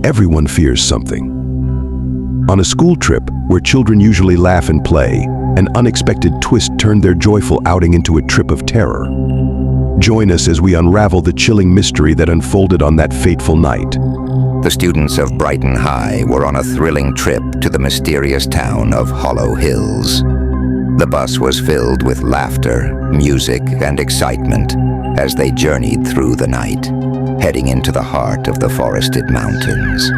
Everyone fears something. On a school trip, where children usually laugh and play, an unexpected twist turned their joyful outing into a trip of terror. Join us as we unravel the chilling mystery that unfolded on that fateful night. The students of Brighton High were on a thrilling trip to the mysterious town of Hollow Hills. The bus was filled with laughter, music, and excitement as they journeyed through the night, heading into the heart of the forested mountains.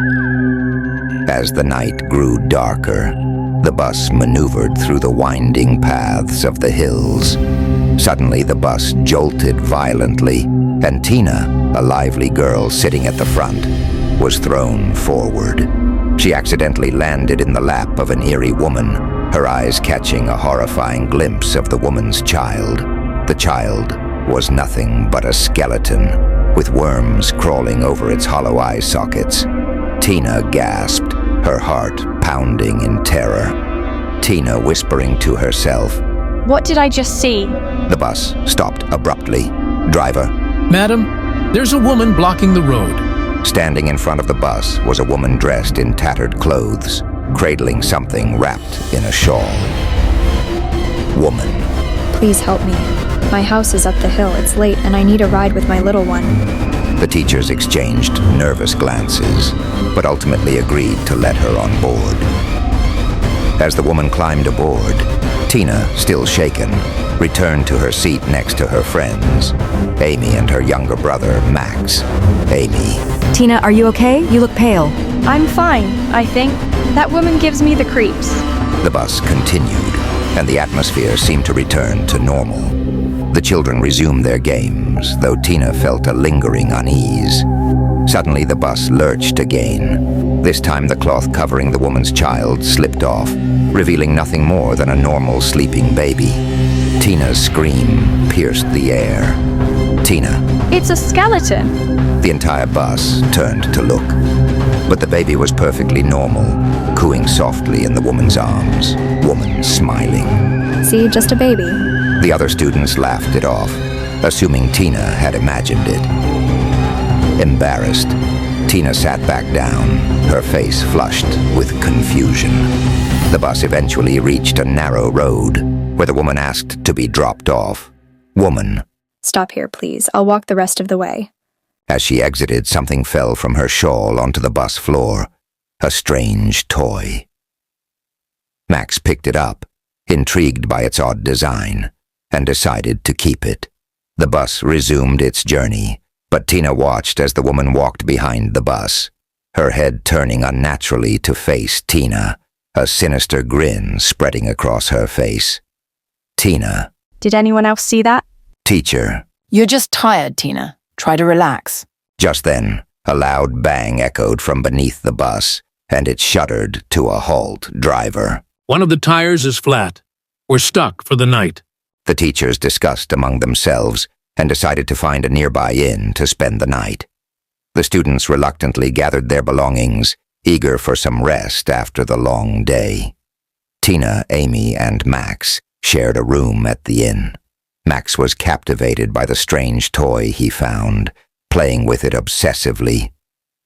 As the night grew darker, the bus maneuvered through the winding paths of the hills. Suddenly, the bus jolted violently, and Tina, a lively girl sitting at the front, was thrown forward. She accidentally landed in the lap of an eerie woman, her eyes catching a horrifying glimpse of the woman's child. The child was nothing but a skeleton, with worms crawling over its hollow eye sockets. Tina gasped, her heart pounding in terror. Tina whispering to herself. What did I just see? The bus stopped abruptly. Driver. Madam, there's a woman blocking the road. Standing in front of the bus was a woman dressed in tattered clothes, cradling something wrapped in a shawl. Woman. Please help me. My house is up the hill. It's late and I need a ride with my little one. The teachers exchanged nervous glances, but ultimately agreed to let her on board. As the woman climbed aboard, Tina, still shaken, returned to her seat next to her friends, Amy and her younger brother, Max. Amy. Tina, are you okay? You look pale. I'm fine, I think. That woman gives me the creeps. The bus continued, and the atmosphere seemed to return to normal. The children resumed their games, though Tina felt a lingering unease. Suddenly, the bus lurched again. This time, the cloth covering the woman's child slipped off, revealing nothing more than a normal sleeping baby. Tina's scream pierced the air. Tina. It's a skeleton. The entire bus turned to look. But the baby was perfectly normal, cooing softly in the woman's arms, woman smiling. See, just a baby. The other students laughed it off, assuming Tina had imagined it. Embarrassed, Tina sat back down, her face flushed with confusion. The bus eventually reached a narrow road, where the woman asked to be dropped off. Woman. Stop here, please. I'll walk the rest of the way. As she exited, something fell from her shawl onto the bus floor, a strange toy. Max picked it up, intrigued by its odd design, and decided to keep it. The bus resumed its journey, but Tina watched as the woman walked behind the bus, her head turning unnaturally to face Tina, a sinister grin spreading across her face. Tina. Did anyone else see that? Teacher. You're just tired, Tina. Try to relax. Just then, a loud bang echoed from beneath the bus, and it shuddered to a halt. Driver. One of the tires is flat. We're stuck for the night. The teachers discussed among themselves and decided to find a nearby inn to spend the night. The students reluctantly gathered their belongings, eager for some rest after the long day. Tina, Amy, and Max shared a room at the inn. Max was captivated by the strange toy he found, playing with it obsessively.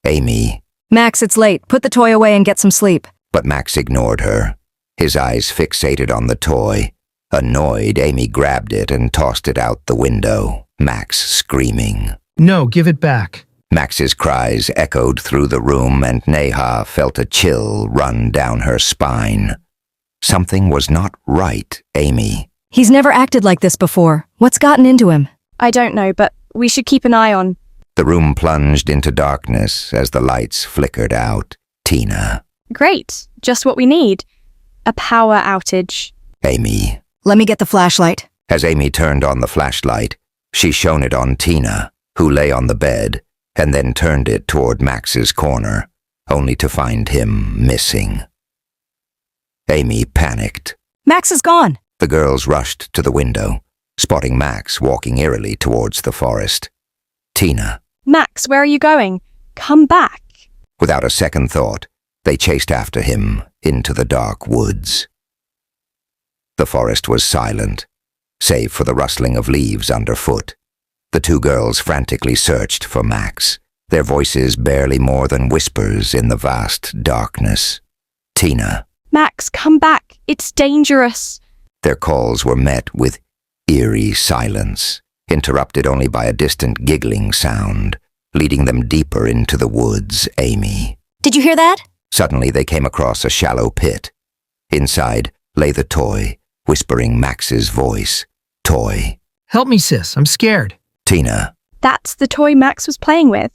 Amy. Max, it's late. Put the toy away and get some sleep. But Max ignored her, his eyes fixated on the toy. Annoyed, Amy grabbed it and tossed it out the window, Max screaming. No, give it back. Max's cries echoed through the room, and Neha felt a chill run down her spine. Something was not right, Amy. He's never acted like this before. What's gotten into him? I don't know, but we should keep an eye on. The room plunged into darkness as the lights flickered out. Tina. Great. Just what we need. A power outage. Amy. Let me get the flashlight. As Amy turned on the flashlight, she shone it on Tina, who lay on the bed, and then turned it toward Max's corner, only to find him missing. Amy panicked. Max is gone. The girls rushed to the window, spotting Max walking eerily towards the forest. Tina. Max, where are you going? Come back. Without a second thought, they chased after him into the dark woods. The forest was silent, save for the rustling of leaves underfoot. The two girls frantically searched for Max, their voices barely more than whispers in the vast darkness. Tina. Max, come back. It's dangerous. Their calls were met with eerie silence, interrupted only by a distant giggling sound, leading them deeper into the woods. Amy. Did you hear that? Suddenly they came across a shallow pit. Inside lay the toy, whispering Max's voice. Toy. Help me, sis. I'm scared. Tina. That's the toy Max was playing with.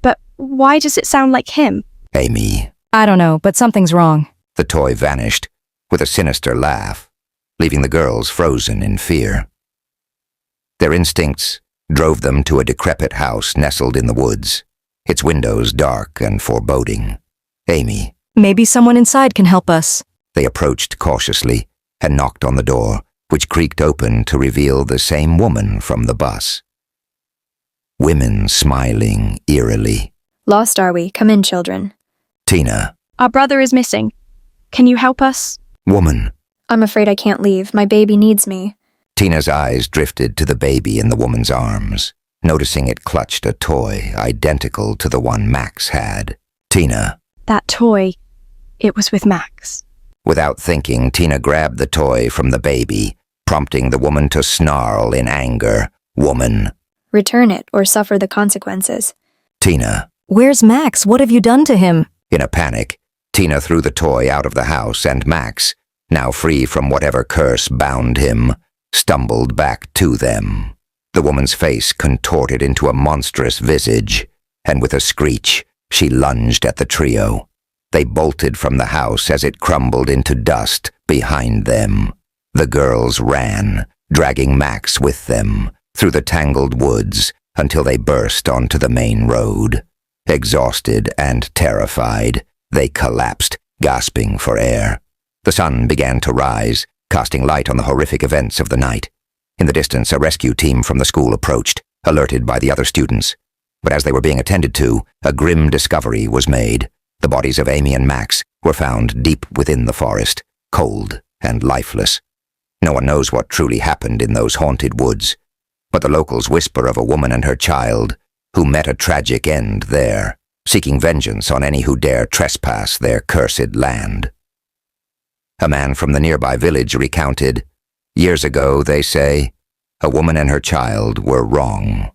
But why does it sound like him? Amy. I don't know, but something's wrong. The toy vanished with a sinister laugh, leaving the girls frozen in fear. Their instincts drove them to a decrepit house nestled in the woods, its windows dark and foreboding. Amy. Maybe someone inside can help us. They approached cautiously and knocked on the door, which creaked open to reveal the same woman from the bus. Women smiling eerily. Lost are we? Come in, children. Tina. Our brother is missing. Can you help us? Woman. I'm afraid I can't leave. My baby needs me. Tina's eyes drifted to the baby in the woman's arms, noticing it clutched a toy identical to the one Max had. Tina. That toy, it was with Max. Without thinking, Tina grabbed the toy from the baby, prompting the woman to snarl in anger. Woman. Return it or suffer the consequences. Tina. Where's Max? What have you done to him? In a panic, Tina threw the toy out of the house, and Max, now free from whatever curse bound him, stumbled back to them. The woman's face contorted into a monstrous visage, and with a screech, she lunged at the trio. They bolted from the house as it crumbled into dust behind them. The girls ran, dragging Max with them, through the tangled woods until they burst onto the main road. Exhausted and terrified, they collapsed, gasping for air. The sun began to rise, casting light on the horrific events of the night. In the distance, a rescue team from the school approached, alerted by the other students. But as they were being attended to, a grim discovery was made. The bodies of Amy and Max were found deep within the forest, cold and lifeless. No one knows what truly happened in those haunted woods, but the locals whisper of a woman and her child who met a tragic end there, seeking vengeance on any who dare trespass their cursed land. A man from the nearby village recounted, "Years ago, they say, a woman and her child were wrong.